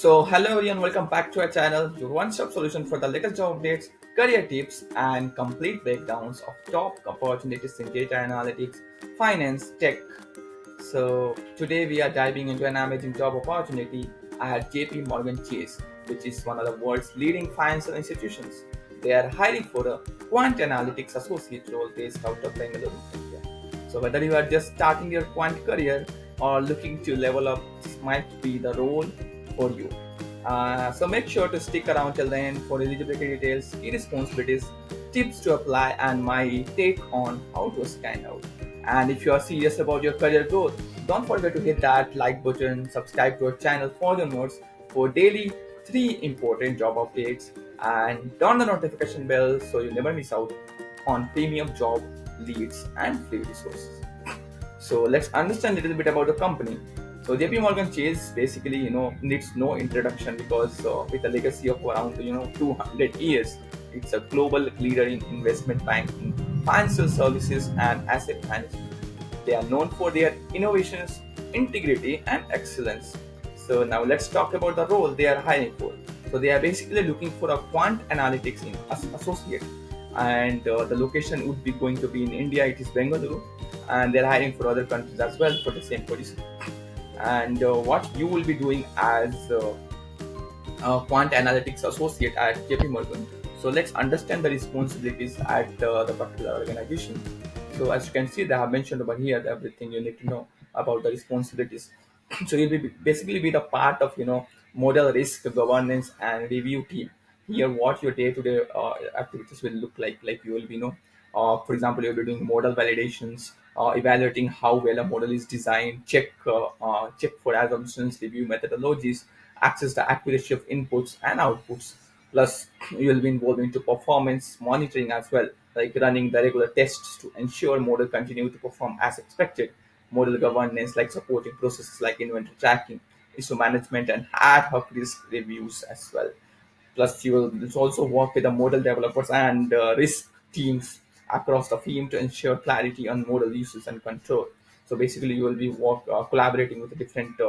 Hello everyone, welcome back to our channel, your one-stop solution for the latest job updates, career tips, and complete breakdowns of top opportunities in data analytics, finance, tech. Today we are diving into an amazing job opportunity at JPMorgan Chase, which is one of the world's leading financial institutions. They are hiring for a Quant Analytics Associate role based out of Bengaluru, India. So whether you are just starting your quant career or looking to level up, this might be the role for you. So make sure to stick around till the end for eligibility details, key responsibilities, tips to apply, and my take on how to stand out. And if you are serious about your career growth, don't forget to hit that like button, subscribe to our channel for the notes for daily three important job updates, and turn the notification bell so you never miss out on premium job leads and free resources. So let's understand a little bit about the company. So JP Morgan Chase basically, needs no introduction because with a legacy of around 200 years, it's a global leader in investment banking, financial services, and asset management. They are known for their innovations, integrity, and excellence. So now let's talk about the role they are hiring for. So they are basically looking for a quant analytics associate, and the location would be going to be in India. It is Bengaluru, and they're hiring for other countries as well for the same position. And what you will be doing as Quant Analytics Associate at JP Morgan. So let's understand the responsibilities at the particular organization. So as you can see, they have mentioned over here everything you need to know about the responsibilities. So you'll be basically be the part of model risk governance and review team. Here, what your day-to-day activities will look like you will be for example, you'll be doing model validations, evaluating how well a model is designed, check for assumptions, review methodologies, access the accuracy of inputs and outputs. Plus, you will be involved into performance monitoring as well, like running the regular tests to ensure model continue to perform as expected. Model governance, like supporting processes like inventory tracking, issue management, and ad hoc risk reviews as well. Plus, you will also work with the model developers and risk teams across the firm to ensure clarity on model uses and control. So basically, you will be collaborating with the different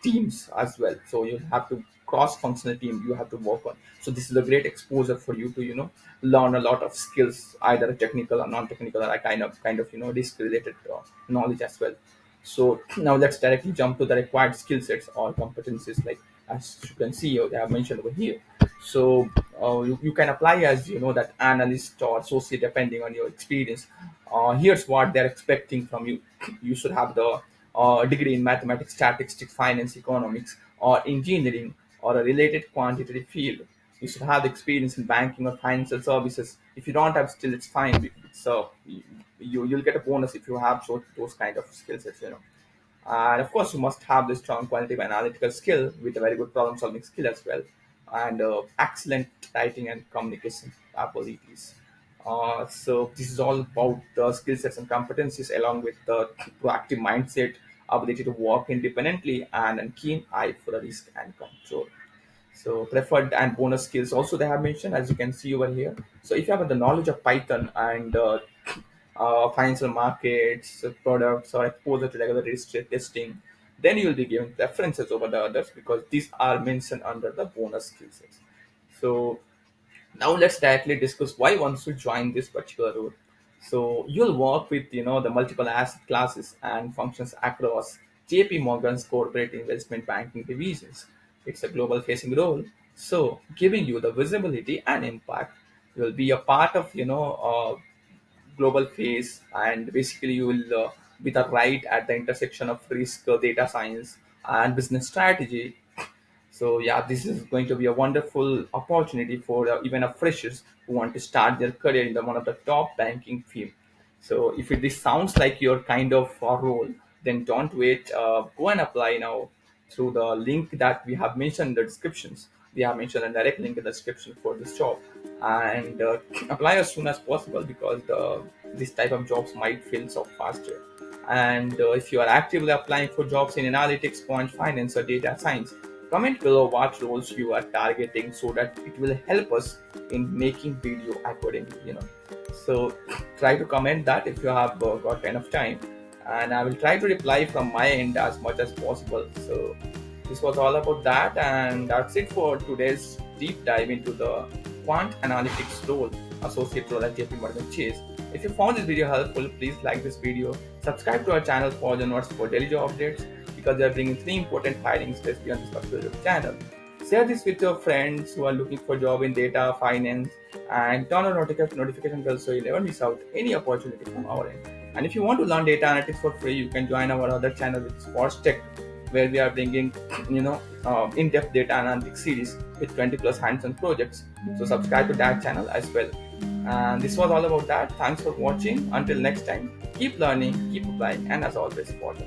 teams as well. So you have to cross-functional team you have to work on. So this is a great exposure for you to learn a lot of skills, either technical or non-technical, or a kind of risk-related knowledge as well. So now let's directly jump to the required skill sets or competencies, like as you can see, they have mentioned over here. So you can apply as that analyst or associate depending on your experience. Here's what they're expecting from you. You should have the degree in mathematics, statistics, finance, economics, or engineering, or a related quantitative field. You should have experience in banking or financial services. If you don't have, still it's fine. So you'll get a bonus if you have those kind of skill sets. And of course, you must have this strong qualitative analytical skill with a very good problem solving skill as well, and excellent writing and communication abilities. So this is all about the skill sets and competencies, along with the proactive mindset, ability to work independently, and a keen eye for the risk and control. So preferred and bonus skills also they have mentioned, as you can see over here. So if you have the knowledge of Python and financial markets, products, or exposure to regulatory testing, then you will be given preferences over the others because these are mentioned under the bonus skill sets. So now let's directly discuss why one should join this particular role. So you'll work with the multiple asset classes and functions across JP Morgan's corporate investment banking divisions. It's a global facing role, so giving you the visibility and impact. You'll be a part of global phase, and basically you will be the right at the intersection of risk, data science, and business strategy. So yeah, this is going to be a wonderful opportunity for even a freshers who want to start their career in one of the top banking firm. So if this sounds like your kind of role, then don't wait. Go and apply now through the link that we have mentioned in the descriptions. We have mentioned a direct link in the description for this job, and apply as soon as possible because this type of jobs might fill so faster. And if you are actively applying for jobs in analytics, quant finance, or data science, comment below what roles you are targeting so that it will help us in making video accordingly. So try to comment that if you have got kind of time, and I will try to reply from my end as much as possible. So This was all about that, and that's it for today's deep dive into the Quant Analytics role, associate role at JPMorgan Chase. If you found this video helpful, please like this video, subscribe to our channel for the notes for daily job updates, because we are bringing 3 important hiring especially on this particular channel. Share this with your friends who are looking for job in data, finance, and turn on notification bell so you never miss out any opportunity from our end. And if you want to learn data analytics for free, you can join our other channel, which is Force Tech, where we are bringing in-depth data analytics series with 20 plus hands-on projects. So subscribe to that channel as well. And this was all about that. Thanks for watching. Until next time, keep learning, keep applying, and as always, follow.